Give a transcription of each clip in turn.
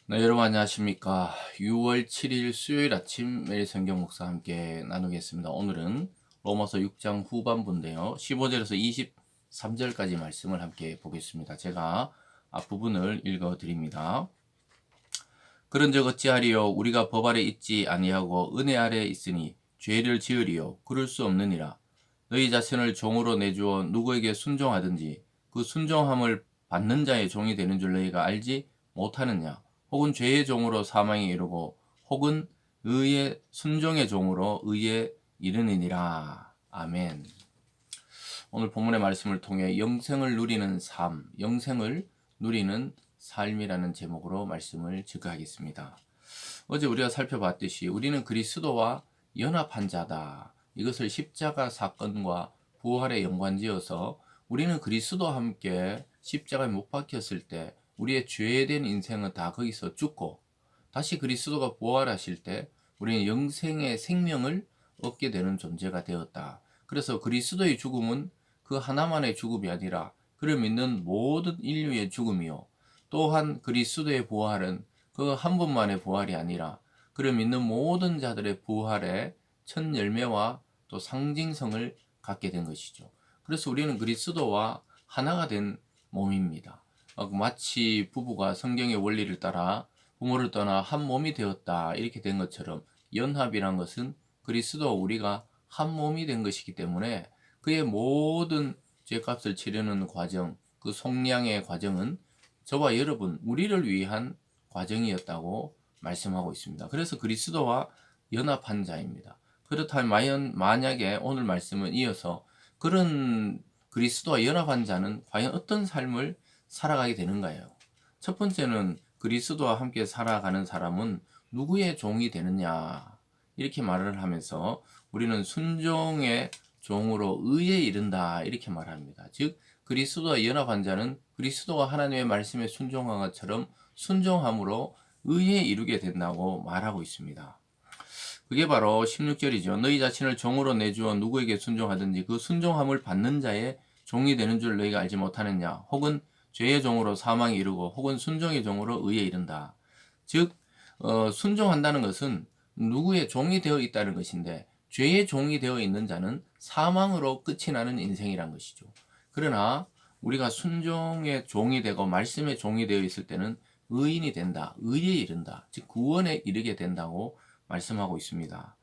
네, 여러분 안녕하십니까. 6월 7일 수요일 아침 매일 성경 목사 함께 나누겠습니다. 오늘은 로마서 6장 후반부인데요. 15절에서 23절까지 말씀을 함께 보겠습니다. 제가 앞부분을 읽어 드립니다. 그런즉 어찌하리요 우리가 법 아래 있지 아니하고 은혜 아래 있으니 죄를 지으리요 그럴 수 없느니라. 너희 자신을 종으로 내주어 누구에게 순종하든지 그 순종함을 받는 자의 종이 되는 줄 너희가 알지 못하느냐. 혹은 죄의 종으로 사망에 이르고 혹은 의의 순종의 종으로 의에 이르느니라. 아멘. 오늘 본문의 말씀을 통해 영생을 누리는 삶, 영생을 누리는 삶이라는 제목으로 말씀을 증거하겠습니다. 어제 우리가 살펴봤듯이 우리는 그리스도와 연합한 자다. 이것을 십자가 사건과 부활에 연관지어서 우리는 그리스도와 함께 십자가에 못 박혔을 때 우리의 죄된 인생은 다 거기서 죽고 다시 그리스도가 부활하실 때 우리는 영생의 생명을 얻게 되는 존재가 되었다. 그래서 그리스도의 죽음은 그 하나만의 죽음이 아니라 그를 믿는 모든 인류의 죽음이요. 또한 그리스도의 부활은 그 한 분만의 부활이 아니라 그를 믿는 모든 자들의 부활의 첫 열매와 또 상징성을 갖게 된 것이죠. 그래서 우리는 그리스도와 하나가 된 몸입니다. 마치 부부가 성경의 원리를 따라 부모를 떠나 한 몸이 되었다 이렇게 된 것처럼 연합이란 것은 그리스도와 우리가 한 몸이 된 것이기 때문에 그의 모든 죄값을 치르는 과정, 그 속량의 과정은 저와 여러분, 우리를 위한 과정이었다고 말씀하고 있습니다. 그래서 그리스도와 연합한 자입니다. 그렇다면 만약에 오늘 말씀은 이어서 그런 그리스도와 연합한 자는 과연 어떤 삶을 살아가게 되는가요? 첫 번째는 그리스도와 함께 살아가는 사람은 누구의 종이 되느냐? 이렇게 말을 하면서 우리는 순종의 종으로 의에 이른다. 이렇게 말합니다. 즉, 그리스도와 연합한 자는 그리스도가 하나님의 말씀에 순종한 것처럼 순종함으로 의에 이르게 된다고 말하고 있습니다. 그게 바로 16절이죠. 너희 자신을 종으로 내주어 누구에게 순종하든지 그 순종함을 받는 자의 종이 되는 줄 너희가 알지 못하느냐. 혹은 죄의 종으로 사망에 이르고 혹은 순종의 종으로 의에 이른다. 즉 순종한다는 것은 누구의 종이 되어 있다는 것인데 죄의 종이 되어 있는 자는 사망으로 끝이 나는 인생이란 것이죠. 그러나 우리가 순종의 종이 되고 말씀의 종이 되어 있을 때는 의인이 된다. 의에 이른다. 즉 구원에 이르게 된다고 말씀하고 있습니다.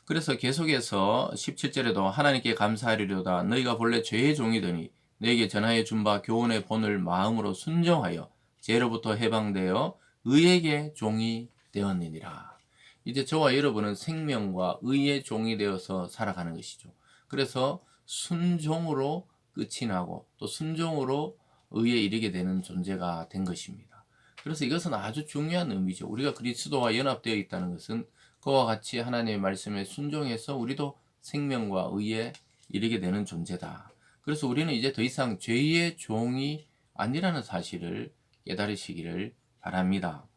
그래서 계속해서 17절에도 하나님께 감사하리로다. 너희가 본래 죄의 종이더니 너에게 전하여 준 바 교훈의 본을 마음으로 순종하여 죄로부터 해방되어 의에게 종이 되었느니라. 이제 저와 여러분은 생명과 의의 종이 되어서 살아가는 것이죠. 그래서 순종으로 끝이 나고 또 순종으로 의에 이르게 되는 존재가 된 것입니다. 그래서 이것은 아주 중요한 의미죠. 우리가 그리스도와 연합되어 있다는 것은 그와 같이 하나님의 말씀에 순종해서 우리도 생명과 의에 이르게 되는 존재다. 그래서 우리는 이제 더 이상 죄의 종이 아니라는 사실을 깨달으시기를 바랍니다.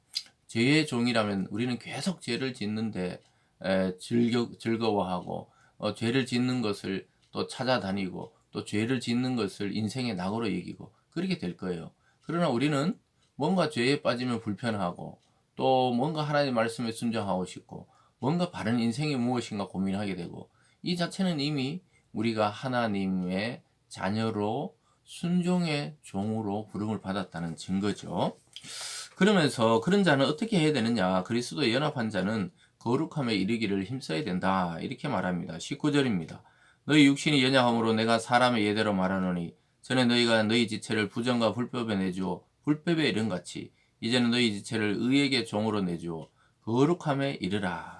죄의 종이라면 우리는 계속 죄를 짓는데 즐거워하고 죄를 짓는 것을 또 찾아다니고 또 죄를 짓는 것을 인생의 낙으로 여기고 그렇게 될 거예요. 그러나 우리는 뭔가 죄에 빠지면 불편하고 또 뭔가 하나님의 말씀에 순종하고 싶고 뭔가 바른 인생이 무엇인가 고민하게 되고 이 자체는 이미 우리가 하나님의 자녀로 순종의 종으로 부름을 받았다는 증거죠. 그러면서 그런 자는 어떻게 해야 되느냐? 그리스도에 연합한 자는 거룩함에 이르기를 힘써야 된다. 이렇게 말합니다. 19절입니다. 너희 육신이 연약함으로 내가 사람의 예대로 말하노니 전에 너희가 너희 지체를 부정과 불법에 내주어 불법에 이른 같이 이제는 너희 지체를 의에게 종으로 내주어 거룩함에 이르라.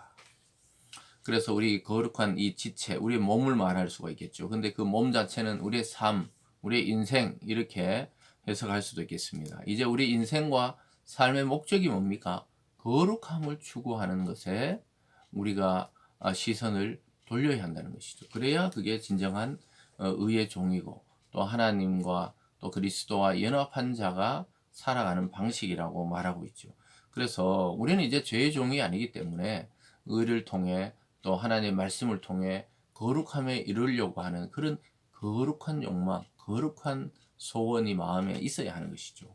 그래서 우리 거룩한 이 지체, 우리의 몸을 말할 수가 있겠죠. 근데 그 몸 자체는 우리의 삶, 우리의 인생 이렇게 해석할 수도 있겠습니다. 이제 우리 인생과 삶의 목적이 뭡니까? 거룩함을 추구하는 것에 우리가 시선을 돌려야 한다는 것이죠. 그래야 그게 진정한 의의 종이고 또 하나님과 또 그리스도와 연합한 자가 살아가는 방식이라고 말하고 있죠. 그래서 우리는 이제 죄의 종이 아니기 때문에 의를 통해 또 하나님의 말씀을 통해 거룩함에 이르려고 하는 그런 거룩한 욕망, 거룩한 소원이 마음에 있어야 하는 것이죠.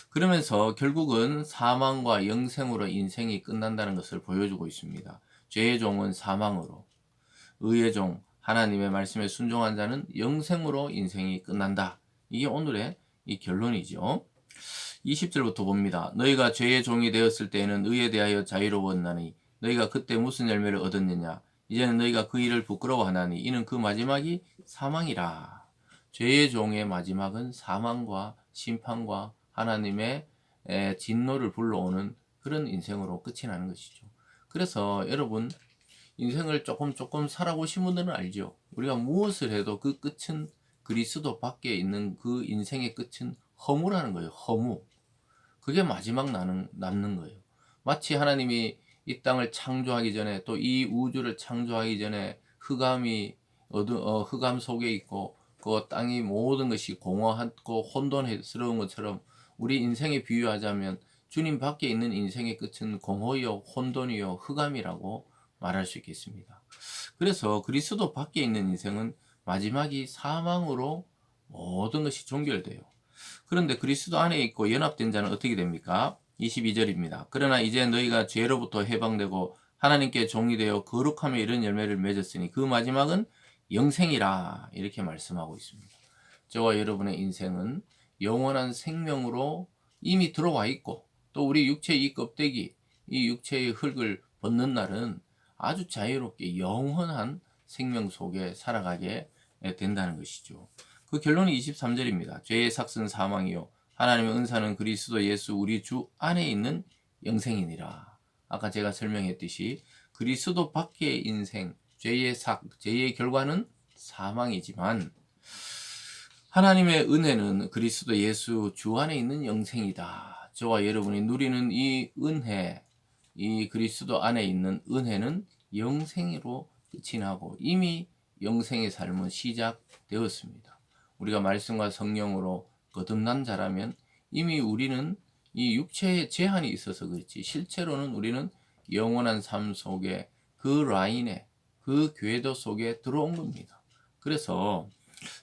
그러면서 결국은 사망과 영생으로 인생이 끝난다는 것을 보여주고 있습니다. 죄의 종은 사망으로, 의의 종, 하나님의 말씀에 순종한 자는 영생으로 인생이 끝난다. 이게 오늘의 이 결론이죠. 20절부터 봅니다. 너희가 죄의 종이 되었을 때에는 의에 대하여 자유로웠나니 너희가 그때 무슨 열매를 얻었느냐. 이제는 너희가 그 일을 부끄러워하나니 이는 그 마지막이 사망이라. 죄의 종의 마지막은 사망과 심판과 하나님의 진노를 불러오는 그런 인생으로 끝이 나는 것이죠. 그래서 여러분 인생을 조금 살아보신 분들은 알죠. 우리가 무엇을 해도 그 끝은 그리스도 밖에 있는 그 인생의 끝은 허무라는 거예요. 허무. 그게 마지막 남는 거예요. 마치 하나님이 이 땅을 창조하기 전에 또 이 우주를 창조하기 전에 흑암 속에 있고 그 땅이 모든 것이 공허하고 혼돈스러운 것처럼 우리 인생에 비유하자면 주님 밖에 있는 인생의 끝은 공허요 혼돈이요 흑암이라고 말할 수 있겠습니다. 그래서 그리스도 밖에 있는 인생은 마지막이 사망으로 모든 것이 종결돼요. 그런데 그리스도 안에 있고 연합된 자는 어떻게 됩니까? 22절입니다. 그러나 이제 너희가 죄로부터 해방되고 하나님께 종이 되어 거룩함에 이른 열매를 맺었으니 그 마지막은 영생이라 이렇게 말씀하고 있습니다. 저와 여러분의 인생은 영원한 생명으로 이미 들어와 있고 또 우리 육체의 이 껍데기, 이 육체의 흙을 벗는 날은 아주 자유롭게 영원한 생명 속에 살아가게 된다는 것이죠. 그 결론이 23절입니다. 죄의 삭은 사망이요 하나님의 은사는 그리스도 예수 우리 주 안에 있는 영생이니라. 아까 제가 설명했듯이 그리스도 밖의 인생, 죄의 결과는 사망이지만 하나님의 은혜는 그리스도 예수 주 안에 있는 영생이다. 저와 여러분이 누리는 이 은혜, 이 그리스도 안에 있는 은혜는 영생으로 끝이 나고 이미 영생의 삶은 시작되었습니다. 우리가 말씀과 성령으로 거듭난 자라면 이미 우리는 이 육체에 제한이 있어서 그렇지 실제로는 우리는 영원한 삶 속에 그 라인에 그 궤도 속에 들어온 겁니다. 그래서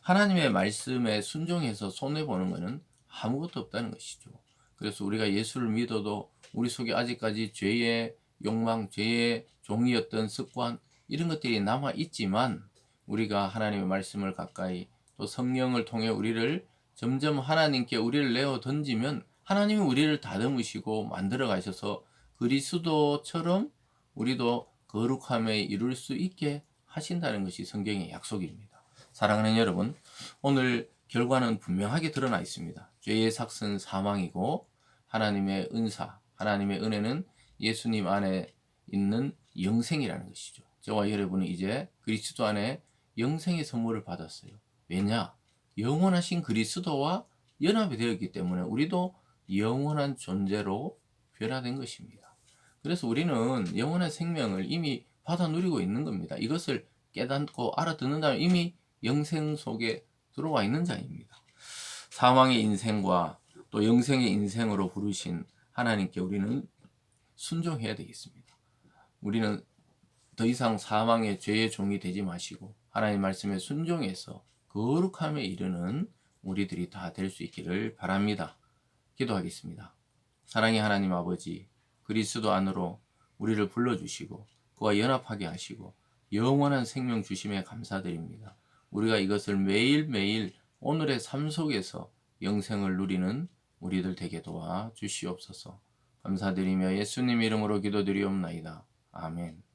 하나님의 말씀에 순종해서 손해보는 것은 아무것도 없다는 것이죠. 그래서 우리가 예수를 믿어도 우리 속에 아직까지 죄의 욕망, 죄의 종이었던 습관 이런 것들이 남아 있지만 우리가 하나님의 말씀을 가까이 또 성령을 통해 우리를 점점 하나님께 우리를 내어 던지면 하나님이 우리를 다듬으시고 만들어 가셔서 그리스도처럼 우리도 거룩함에 이룰 수 있게 하신다는 것이 성경의 약속입니다. 사랑하는 여러분, 오늘 결과는 분명하게 드러나 있습니다. 죄의 삭은 사망이고 하나님의 은사, 하나님의 은혜는 예수님 안에 있는 영생이라는 것이죠. 저와 여러분은 이제 그리스도 안에 영생의 선물을 받았어요. 왜냐? 영원하신 그리스도와 연합이 되었기 때문에 우리도 영원한 존재로 변화된 것입니다. 그래서 우리는 영원한 생명을 이미 받아 누리고 있는 겁니다. 이것을 깨닫고 알아듣는다면 이미 영생 속에 들어와 있는 자입니다. 사망의 인생과 또 영생의 인생으로 부르신 하나님께 우리는 순종해야 되겠습니다. 우리는 더 이상 사망의 죄의 종이 되지 마시고 하나님 말씀에 순종해서 거룩함에 이르는 우리들이 다 될 수 있기를 바랍니다. 기도하겠습니다. 사랑의 하나님 아버지, 그리스도 안으로 우리를 불러주시고 그와 연합하게 하시고 영원한 생명 주심에 감사드립니다. 우리가 이것을 매일매일 오늘의 삶 속에서 영생을 누리는 우리들 되게 도와 주시옵소서. 감사드리며 예수님 이름으로 기도드리옵나이다. 아멘.